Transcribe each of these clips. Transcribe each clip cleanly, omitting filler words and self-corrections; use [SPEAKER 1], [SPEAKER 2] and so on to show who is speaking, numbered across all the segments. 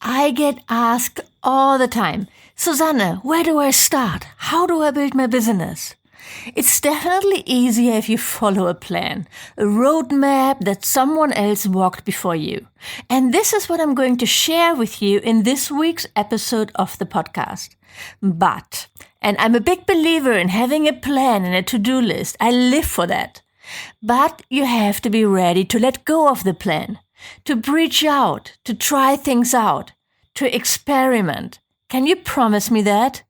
[SPEAKER 1] I get asked all the time, Susanne, where do I start? How do I build my business? It's definitely easier if you follow a plan, a roadmap that someone else walked before you. And this is what I'm going to share with you in this week's episode of the podcast. And I'm a big believer in having a plan and a to-do list. I live for that. But you have to be ready to let go of the plan, to reach out, to try things out, to experiment. Can you promise me that?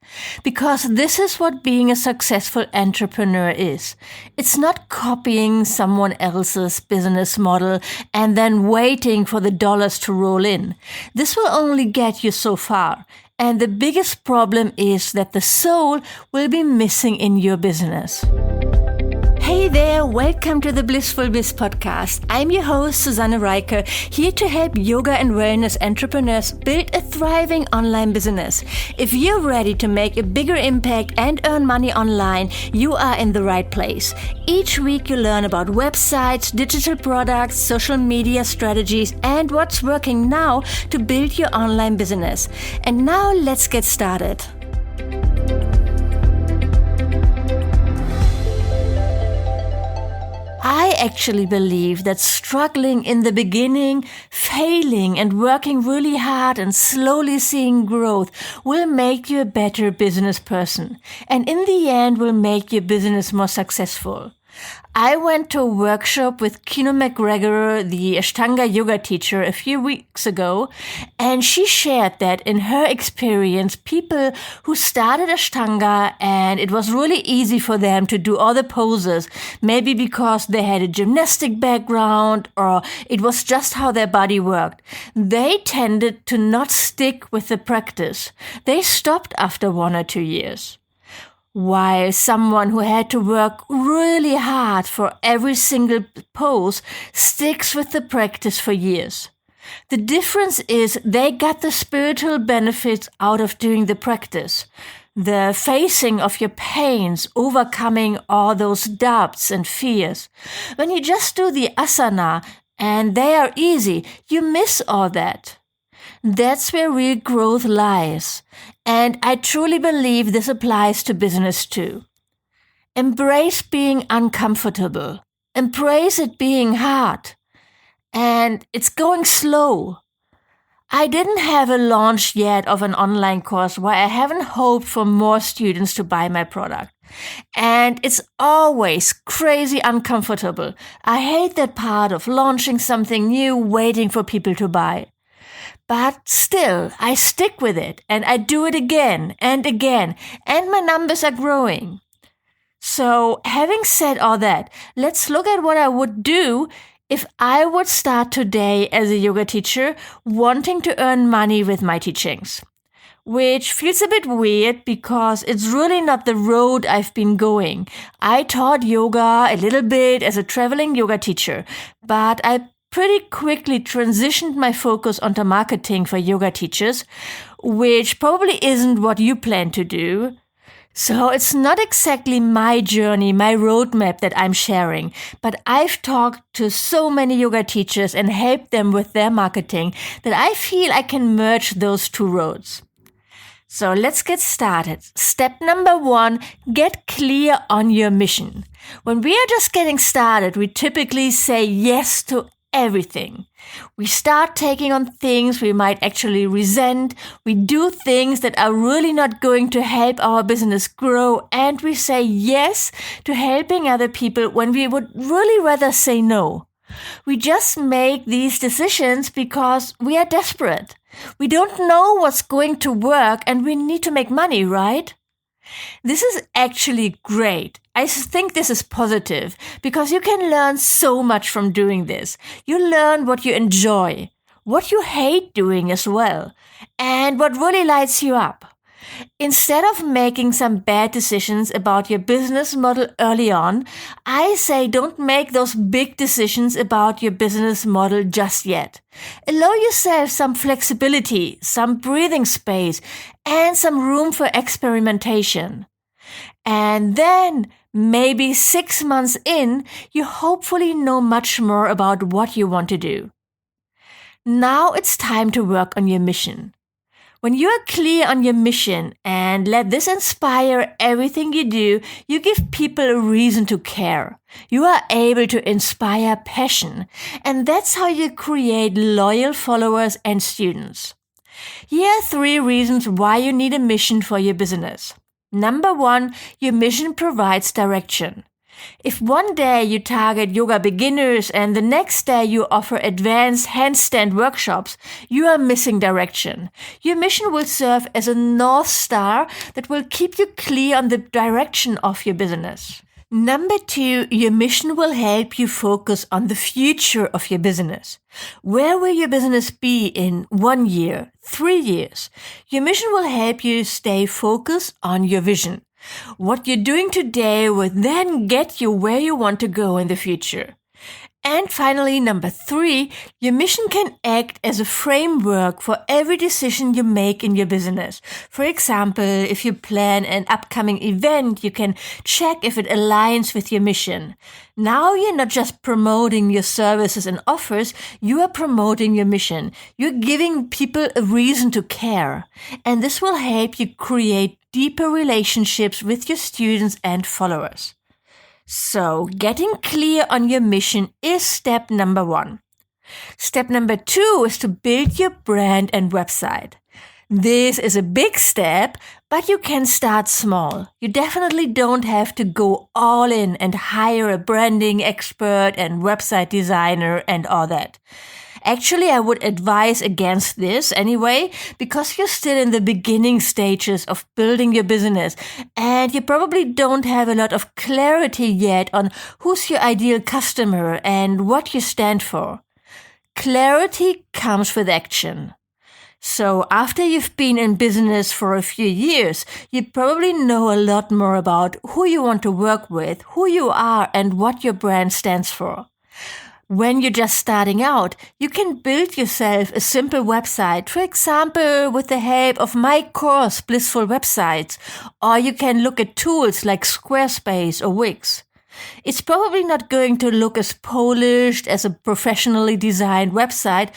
[SPEAKER 1] Because this is what being a successful entrepreneur is. It's not copying someone else's business model and then waiting for the dollars to roll in. This will only get you so far. And the biggest problem is that the soul will be missing in your business. Hey there, welcome to the Blissful Biz podcast. I'm your host, Susanne Reiker, here to help yoga and wellness entrepreneurs build a thriving online business. If you're ready to make a bigger impact and earn money online, you are in the right place. Each week you learn about websites, digital products, social media strategies, and what's working now to build your online business. And now let's get started. I actually believe that struggling in the beginning, failing and working really hard and slowly seeing growth will make you a better business person and in the end will make your business more successful. I went to a workshop with Kino McGregor, the Ashtanga yoga teacher, a few weeks ago, and she shared that in her experience, people who started Ashtanga and it was really easy for them to do all the poses, maybe because they had a gymnastic background or it was just how their body worked, they tended to not stick with the practice. They stopped after 1 or 2 years. While someone who had to work really hard for every single pose sticks with the practice for years. The difference is they got the spiritual benefits out of doing the practice. The facing of your pains, overcoming all those doubts and fears. When you just do the asana and they are easy, you miss all that. That's where real growth lies. And I truly believe this applies to business too. Embrace being uncomfortable. Embrace it being hard. And it's going slow. I didn't have a launch yet of an online course where I haven't hoped for more students to buy my product. And it's always crazy uncomfortable. I hate that part of launching something new, waiting for people to buy. But still, I stick with it and I do it again and again and my numbers are growing. So having said all that, let's look at what I would do if I would start today as a yoga teacher wanting to earn money with my teachings. Which feels a bit weird because it's really not the road I've been going. I taught yoga a little bit as a traveling yoga teacher, but I pretty quickly transitioned my focus onto marketing for yoga teachers, which probably isn't what you plan to do. So it's not exactly my journey, my roadmap that I'm sharing, but I've talked to so many yoga teachers and helped them with their marketing that I feel I can merge those two roads. So let's get started. Step number 1, get clear on your mission. When we are just getting started, we typically say yes to everything. We start taking on things we might actually resent. We do things that are really not going to help our business grow. And we say yes to helping other people when we would really rather say no. We just make these decisions because we are desperate. We don't know what's going to work and we need to make money, right? This is actually great. I think this is positive because you can learn so much from doing this. You learn what you enjoy, what you hate doing as well, and what really lights you up. Instead of making some bad decisions about your business model early on, I say don't make those big decisions about your business model just yet. Allow yourself some flexibility, some breathing space, and some room for experimentation. And then, maybe 6 months in, you hopefully know much more about what you want to do. Now it's time to work on your mission. When you are clear on your mission and let this inspire everything you do, you give people a reason to care. You are able to inspire passion, and that's how you create loyal followers and students. Here are 3 reasons why you need a mission for your business. Number 1, your mission provides direction. If one day you target yoga beginners and the next day you offer advanced handstand workshops, you are missing direction. Your mission will serve as a North Star that will keep you clear on the direction of your business. Number 2, your mission will help you focus on the future of your business. Where will your business be in 1 year, 3 years? Your mission will help you stay focused on your vision. What you're doing today will then get you where you want to go in the future. And finally, number 3, your mission can act as a framework for every decision you make in your business. For example, if you plan an upcoming event, you can check if it aligns with your mission. Now you're not just promoting your services and offers, you are promoting your mission. You're giving people a reason to care. And this will help you create deeper relationships with your students and followers. So, getting clear on your mission is step number 1. Step number 2 is to build your brand and website. This is a big step, but you can start small. You definitely don't have to go all in and hire a branding expert and website designer and all that. Actually, I would advise against this anyway, because you're still in the beginning stages of building your business and you probably don't have a lot of clarity yet on who's your ideal customer and what you stand for. Clarity comes with action. So after you've been in business for a few years, you probably know a lot more about who you want to work with, who you are, and what your brand stands for. When you're just starting out, you can build yourself a simple website, for example, with the help of my course, Blissful Websites, or you can look at tools like Squarespace or Wix. It's probably not going to look as polished as a professionally designed website,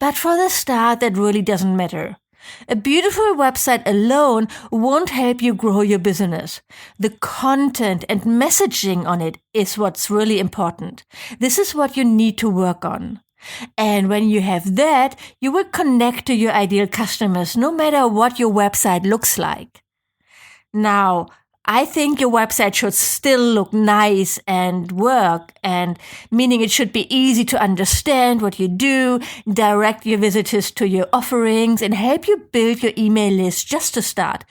[SPEAKER 1] but for the start, that really doesn't matter. A beautiful website alone won't help you grow your business. The content and messaging on it is what's really important. This is what you need to work on. And when you have that, you will connect to your ideal customers no matter what your website looks like. Now, I think your website should still look nice and work, and meaning it should be easy to understand what you do, direct your visitors to your offerings, and help you build your email list just to start.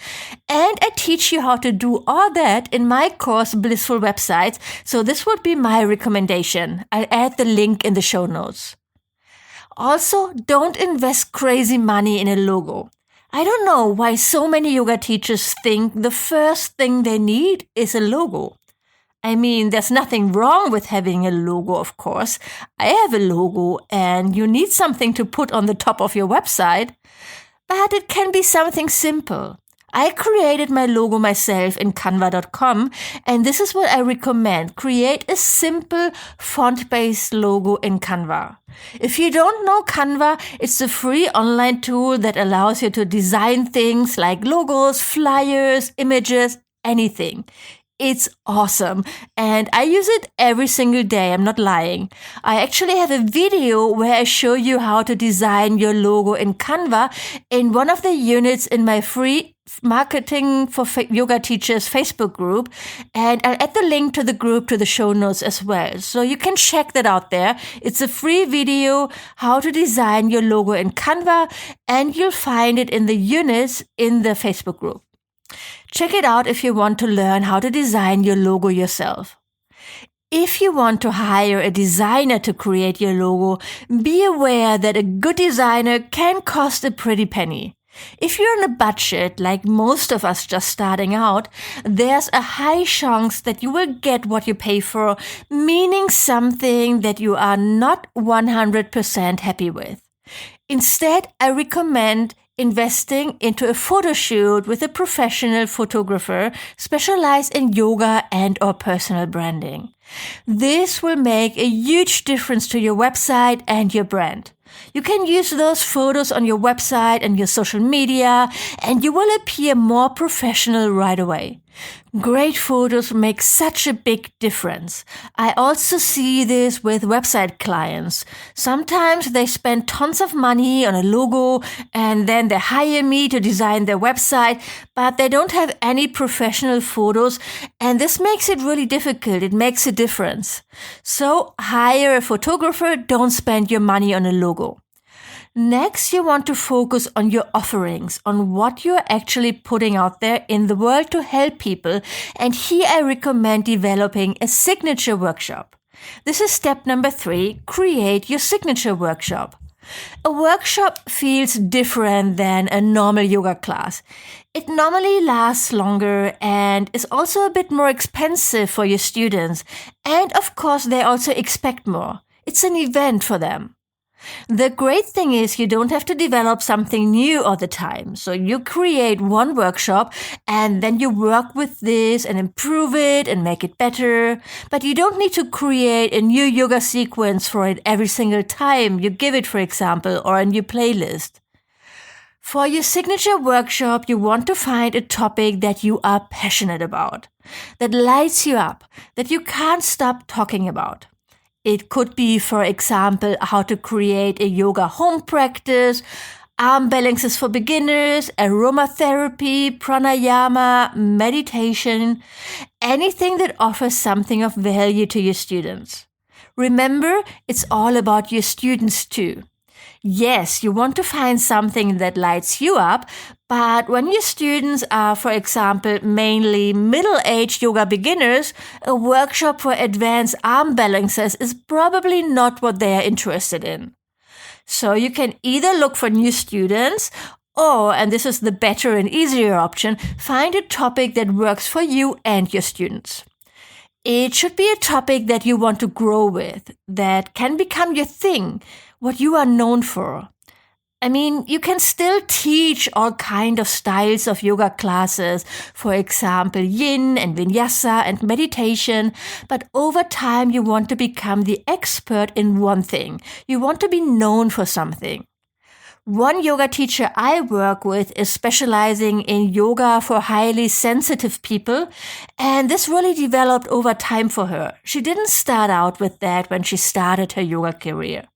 [SPEAKER 1] And I teach you how to do all that in my course, Blissful Websites, so this would be my recommendation. I'll add the link in the show notes. Also, don't invest crazy money in a logo. I don't know why so many yoga teachers think the first thing they need is a logo. I mean, there's nothing wrong with having a logo, of course. I have a logo and you need something to put on the top of your website, but it can be something simple. I created my logo myself in canva.com, and this is what I recommend. Create a simple font-based logo in Canva. If you don't know Canva, it's a free online tool that allows you to design things like logos, flyers, images, anything. It's awesome, and I use it every single day, I'm not lying. I actually have a video where I show you how to design your logo in Canva in one of the units in my free Marketing for Yoga Teachers Facebook group, and I'll add the link to the group to the show notes as well. So you can check that out there. It's a free video, how to design your logo in Canva, and you'll find it in the units in the Facebook group. Check it out if you want to learn how to design your logo yourself. If you want to hire a designer to create your logo, be aware that a good designer can cost a pretty penny. If you're on a budget, like most of us just starting out, there's a high chance that you will get what you pay for, meaning something that you are not 100% happy with. Instead, I recommend investing into a photo shoot with a professional photographer specialized in yoga and or personal branding. This will make a huge difference to your website and your brand. You can use those photos on your website and your social media, and you will appear more professional right away. Great photos make such a big difference. I also see this with website clients. Sometimes they spend tons of money on a logo and then they hire me to design their website, but they don't have any professional photos, and this makes it really difficult. It makes a difference. So hire a photographer, don't spend your money on a logo. Next, you want to focus on your offerings, on what you're actually putting out there in the world to help people. And here I recommend developing a signature workshop. This is step number 3, create your signature workshop. A workshop feels different than a normal yoga class. It normally lasts longer and is also a bit more expensive for your students. And of course, they also expect more. It's an event for them. The great thing is you don't have to develop something new all the time. So you create one workshop and then you work with this and improve it and make it better. But you don't need to create a new yoga sequence for it every single time you give it, for example, or a new playlist. For your signature workshop, you want to find a topic that you are passionate about, that lights you up, that you can't stop talking about. It could be, for example, how to create a yoga home practice, arm balances for beginners, aromatherapy, pranayama, meditation, anything that offers something of value to your students. Remember, it's all about your students too. Yes, you want to find something that lights you up, but when your students are, for example, mainly middle-aged yoga beginners, a workshop for advanced arm balances is probably not what they are interested in. So you can either look for new students or, and this is the better and easier option, find a topic that works for you and your students. It should be a topic that you want to grow with, that can become your thing, what you are known for. I mean, you can still teach all kind of styles of yoga classes, for example, yin and vinyasa and meditation, but over time you want to become the expert in one thing. You want to be known for something. One yoga teacher I work with is specializing in yoga for highly sensitive people, and this really developed over time for her. She didn't start out with that when she started her yoga career.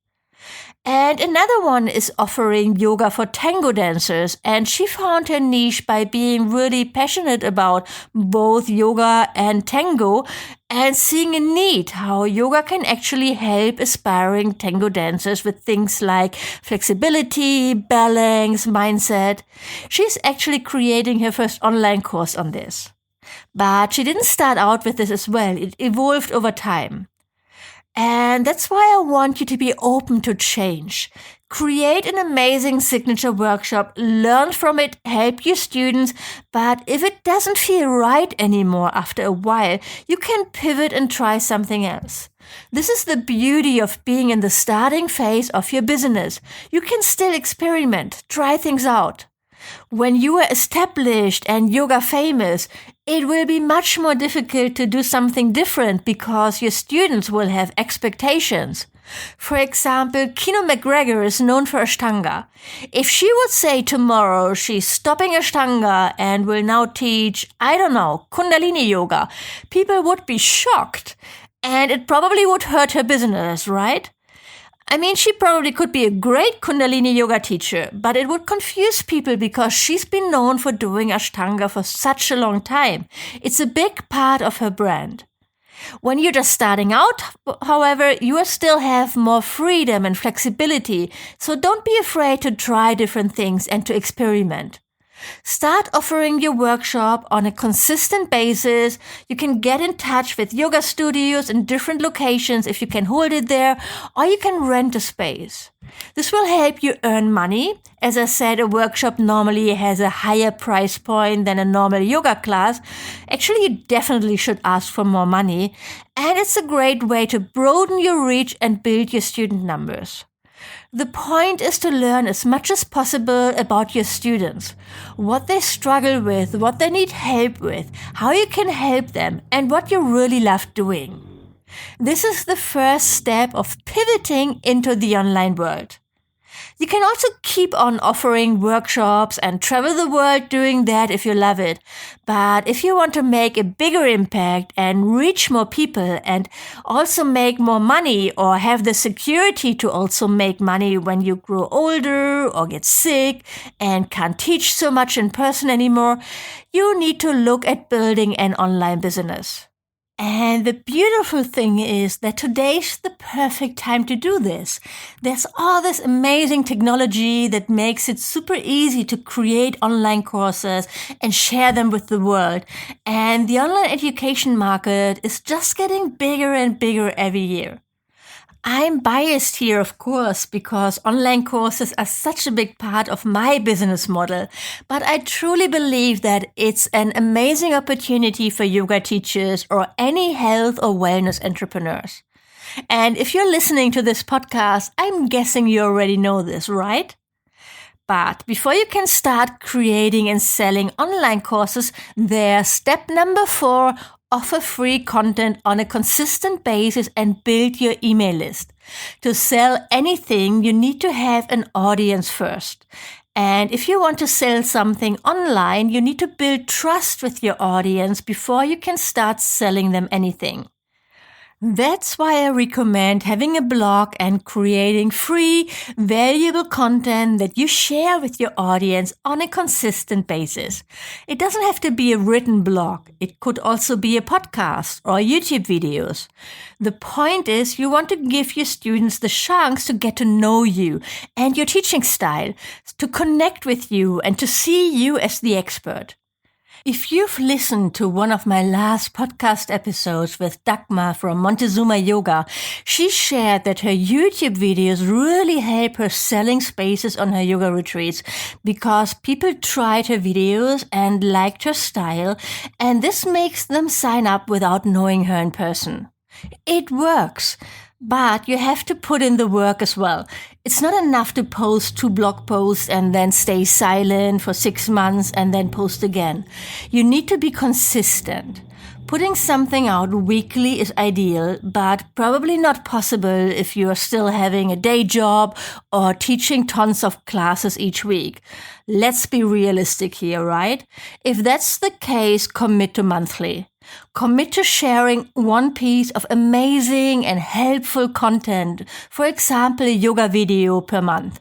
[SPEAKER 1] And another one is offering yoga for tango dancers, and she found her niche by being really passionate about both yoga and tango and seeing a need how yoga can actually help aspiring tango dancers with things like flexibility, balance, mindset. She's actually creating her first online course on this. But she didn't start out with this as well. It evolved over time. And that's why I want you to be open to change. Create an amazing signature workshop, learn from it, help your students, but if it doesn't feel right anymore after a while, you can pivot and try something else. This is the beauty of being in the starting phase of your business. You can still experiment, try things out. When you are established and yoga famous, it will be much more difficult to do something different because your students will have expectations. For example, Kino McGregor is known for Ashtanga. If she would say tomorrow she's stopping Ashtanga and will now teach, Kundalini yoga, people would be shocked. And it probably would hurt her business, right? I mean, she probably could be a great Kundalini yoga teacher, but it would confuse people because she's been known for doing Ashtanga for such a long time. It's a big part of her brand. When you're just starting out, however, you will still have more freedom and flexibility, so don't be afraid to try different things and to experiment. Start offering your workshop on a consistent basis. You can get in touch with yoga studios in different locations if you can hold it there, or you can rent a space. This will help you earn money. As I said, a workshop normally has a higher price point than a normal yoga class. Actually, you definitely should ask for more money. And it's a great way to broaden your reach and build your student numbers. The point is to learn as much as possible about your students, what they struggle with, what they need help with, how you can help them, and what you really love doing. This is the first step of pivoting into the online world. You can also keep on offering workshops and travel the world doing that if you love it. But if you want to make a bigger impact and reach more people and also make more money or have the security to also make money when you grow older or get sick and can't teach so much in person anymore, you need to look at building an online business. And the beautiful thing is that today's the perfect time to do this. There's all this amazing technology that makes it super easy to create online courses and share them with the world. And the online education market is just getting bigger and bigger every year. I'm biased here, of course, because online courses are such a big part of my business model, but I truly believe that it's an amazing opportunity for yoga teachers or any health or wellness entrepreneurs. And if you're listening to this podcast, I'm guessing you already know this, right? But before you can start creating and selling online courses, there's step number 4. Offer free content on a consistent basis and build your email list. To sell anything, you need to have an audience first. And if you want to sell something online, you need to build trust with your audience before you can start selling them anything. That's why I recommend having a blog and creating free, valuable content that you share with your audience on a consistent basis. It doesn't have to be a written blog. It could also be a podcast or YouTube videos. The point is you want to give your students the chance to get to know you and your teaching style, to connect with you and to see you as the expert. If you've listened to one of my last podcast episodes with Dagmar from Montezuma Yoga, she shared that her YouTube videos really help her selling spaces on her yoga retreats because people tried her videos and liked her style, and this makes them sign up without knowing her in person. It works. But you have to put in the work as well. It's not enough to post 2 blog posts and then stay silent for 6 months and then post again. You need to be consistent. Putting something out weekly is ideal, but probably not possible if you are still having a day job or teaching tons of classes each week. Let's be realistic here, right? If that's the case, commit to monthly. Commit to sharing one piece of amazing and helpful content, for example, a yoga video per month.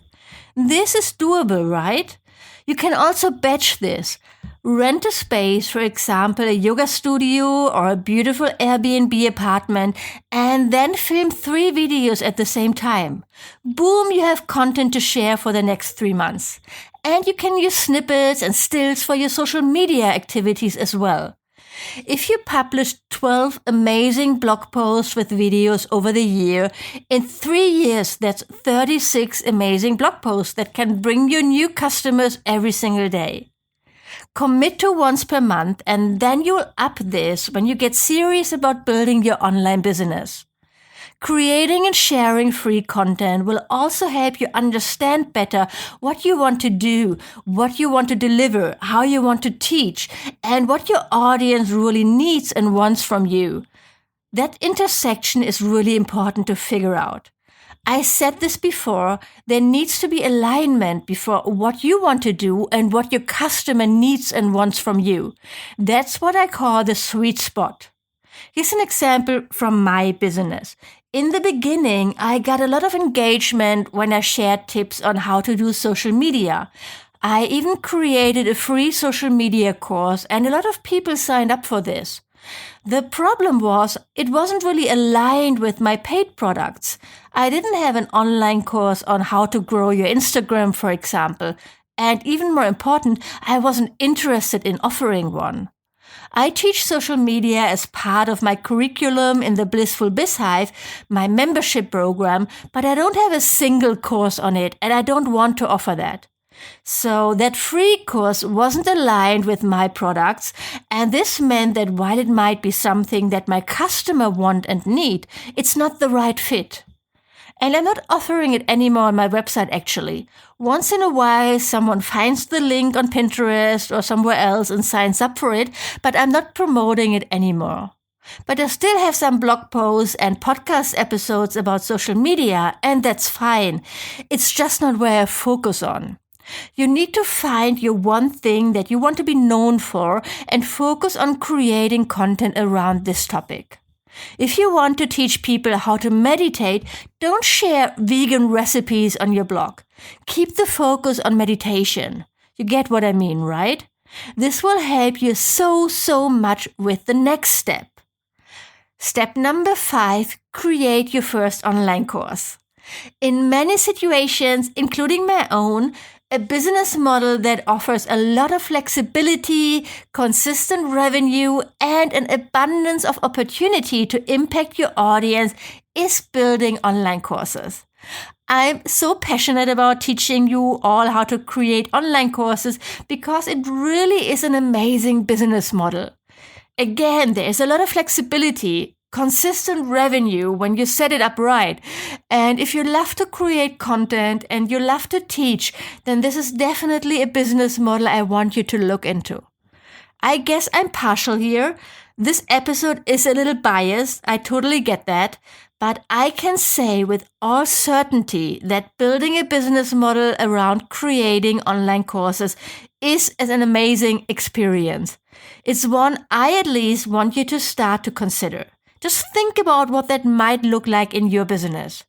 [SPEAKER 1] This is doable, right? You can also batch this. Rent a space, for example, a yoga studio or a beautiful Airbnb apartment, and then film 3 videos at the same time. Boom, you have content to share for the next 3 months. And you can use snippets and stills for your social media activities as well. If you publish 12 amazing blog posts with videos over the year, in 3 years, that's 36 amazing blog posts that can bring you new customers every single day. Commit to once per month, and then you'll up this when you get serious about building your online business. Creating and sharing free content will also help you understand better what you want to do, what you want to deliver, how you want to teach, and what your audience really needs and wants from you. That intersection is really important to figure out. I said this before, there needs to be alignment before what you want to do and what your customer needs and wants from you. That's what I call the sweet spot. Here's an example from my business. In the beginning, I got a lot of engagement when I shared tips on how to do social media. I even created a free social media course, and a lot of people signed up for this. The problem was it wasn't really aligned with my paid products. I didn't have an online course on how to grow your Instagram, for example. And even more important, I wasn't interested in offering one. I teach social media as part of my curriculum in the Blissful Biz Hive, my membership program, but I don't have a single course on it, and I don't want to offer that. So that free course wasn't aligned with my products, and this meant that while it might be something that my customer want and need, it's not the right fit. And I'm not offering it anymore on my website, actually. Once in a while, someone finds the link on Pinterest or somewhere else and signs up for it, but I'm not promoting it anymore. But I still have some blog posts and podcast episodes about social media, and that's fine. It's just not where I focus on. You need to find your one thing that you want to be known for and focus on creating content around this topic. If you want to teach people how to meditate, don't share vegan recipes on your blog. Keep the focus on meditation. You get what I mean, right? This will help you so much with the next step. Step number 5, create your first online course. In many situations, including my own, a business model that offers a lot of flexibility, consistent revenue, and an abundance of opportunity to impact your audience is building online courses. I'm so passionate about teaching you all how to create online courses because it really is an amazing business model. Again, there is a lot of flexibility, consistent revenue when you set it up right. And if you love to create content and you love to teach, then this is definitely a business model I want you to look into. I guess I'm partial here. This episode is a little biased. I totally get that. But I can say with all certainty that building a business model around creating online courses is an amazing experience. It's one I at least want you to start to consider. Just think about what that might look like in your business.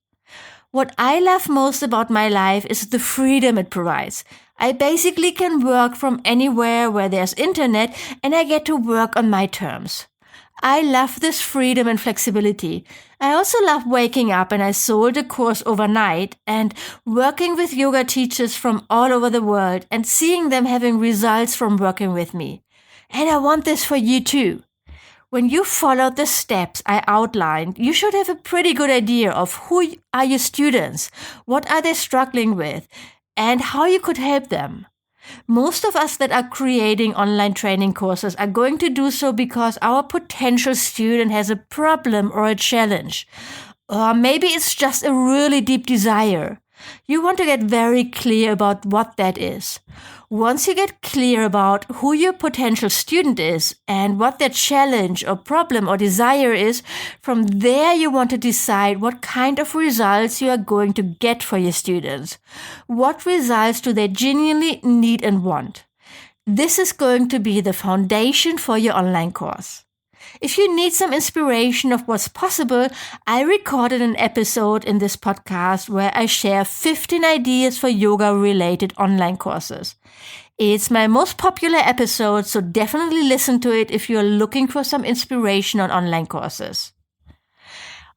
[SPEAKER 1] What I love most about my life is the freedom it provides. I basically can work from anywhere where there's internet and I get to work on my terms. I love this freedom and flexibility. I also love waking up and I sold a course overnight and working with yoga teachers from all over the world and seeing them having results from working with me. And I want this for you too. When you follow the steps I outlined, you should have a pretty good idea of who are your students, what are they struggling with, and how you could help them. Most of us that are creating online training courses are going to do so because our potential student has a problem or a challenge. Or maybe it's just a really deep desire. You want to get very clear about what that is. Once you get clear about who your potential student is and what their challenge or problem or desire is, from there you want to decide what kind of results you are going to get for your students. What results do they genuinely need and want? This is going to be the foundation for your online course. If you need some inspiration of what's possible, I recorded an episode in this podcast where I share 15 ideas for yoga-related online courses. It's my most popular episode, so definitely listen to it if you're looking for some inspiration on online courses.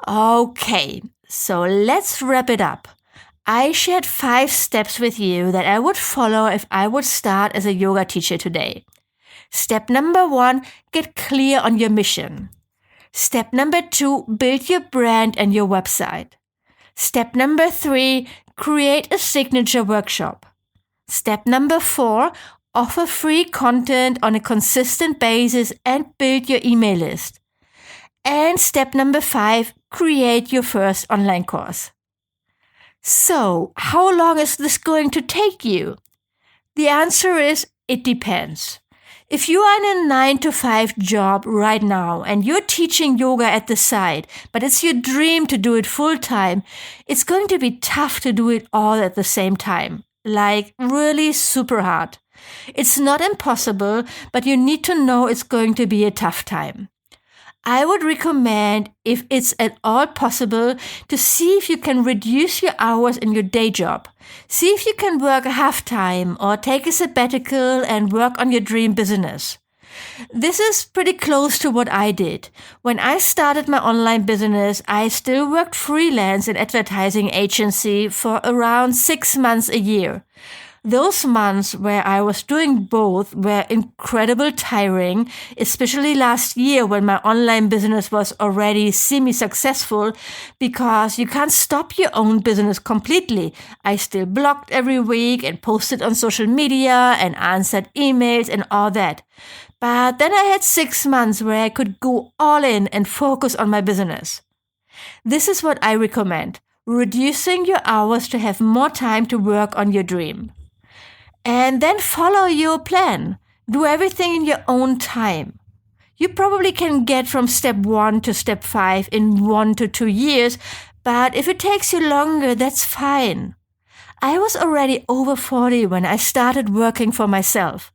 [SPEAKER 1] Okay, so let's wrap it up. I shared 5 steps with you that I would follow if I would start as a yoga teacher today. Step number 1, get clear on your mission. Step number 2, build your brand and your website. Step number 3, create a signature workshop. Step number 4, offer free content on a consistent basis and build your email list. And step number 5, create your first online course. So, how long is this going to take you? The answer is, it depends. If you are in a 9-to-5 job right now and you're teaching yoga at the side, but it's your dream to do it full time, it's going to be tough to do it all at the same time. Like really super hard. It's not impossible, but you need to know it's going to be a tough time. I would recommend, if it's at all possible, to see if you can reduce your hours in your day job. See if you can work half-time or take a sabbatical and work on your dream business. This is pretty close to what I did. When I started my online business, I still worked freelance in advertising agency for around 6 months a year. Those months where I was doing both were incredibly tiring, especially last year when my online business was already semi-successful, because you can't stop your own business completely. I still blogged every week and posted on social media and answered emails and all that. But then I had 6 months where I could go all in and focus on my business. This is what I recommend, reducing your hours to have more time to work on your dream. And then follow your plan. Do everything in your own time. You probably can get from step 1 to step 5 in 1 to 2 years, but if it takes you longer, that's fine. I was already over 40 when I started working for myself,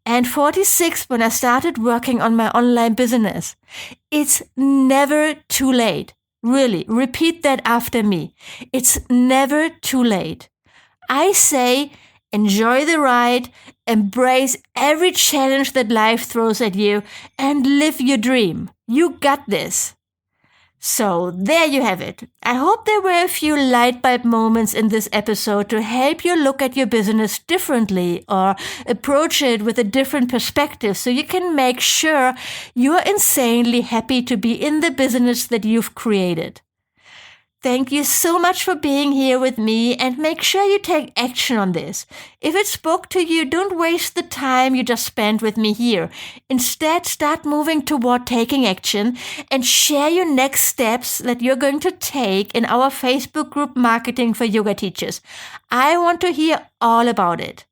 [SPEAKER 1] and 46 when I started working on my online business. It's never too late. Really, repeat that after me. It's never too late. I say, enjoy the ride, embrace every challenge that life throws at you, and live your dream. You got this. So there you have it. I hope there were a few light bulb moments in this episode to help you look at your business differently or approach it with a different perspective so you can make sure you're insanely happy to be in the business that you've created. Thank you so much for being here with me, and make sure you take action on this. If it spoke to you, don't waste the time you just spent with me here. Instead, start moving toward taking action and share your next steps that you're going to take in our Facebook group Marketing for Yoga Teachers. I want to hear all about it.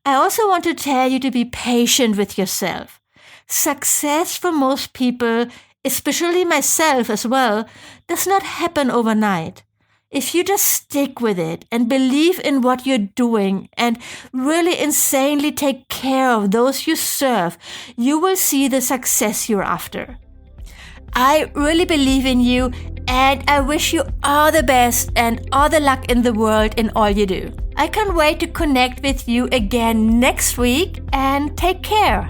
[SPEAKER 1] I also want to tell you to be patient with yourself. Success for most people, especially myself as well, does not happen overnight. If you just stick with it and believe in what you're doing and really insanely take care of those you serve, you will see the success you're after. I really believe in you, and I wish you all the best and all the luck in the world in all you do. I can't wait to connect with you again next week, and take care.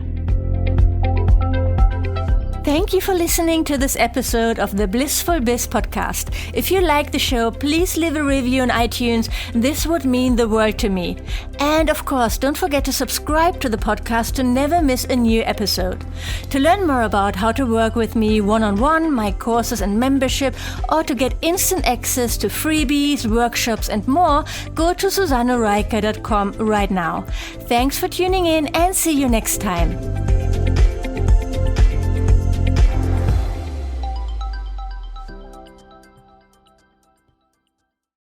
[SPEAKER 1] Thank you for listening to this episode of the Blissful Biz podcast. If you like the show, please leave a review on iTunes. This would mean the world to me. And of course, don't forget to subscribe to the podcast to never miss a new episode. To learn more about how to work with me one-on-one, my courses and membership, or to get instant access to freebies, workshops, and more, go to SusanneReiker.com right now. Thanks for tuning in, and see you next time.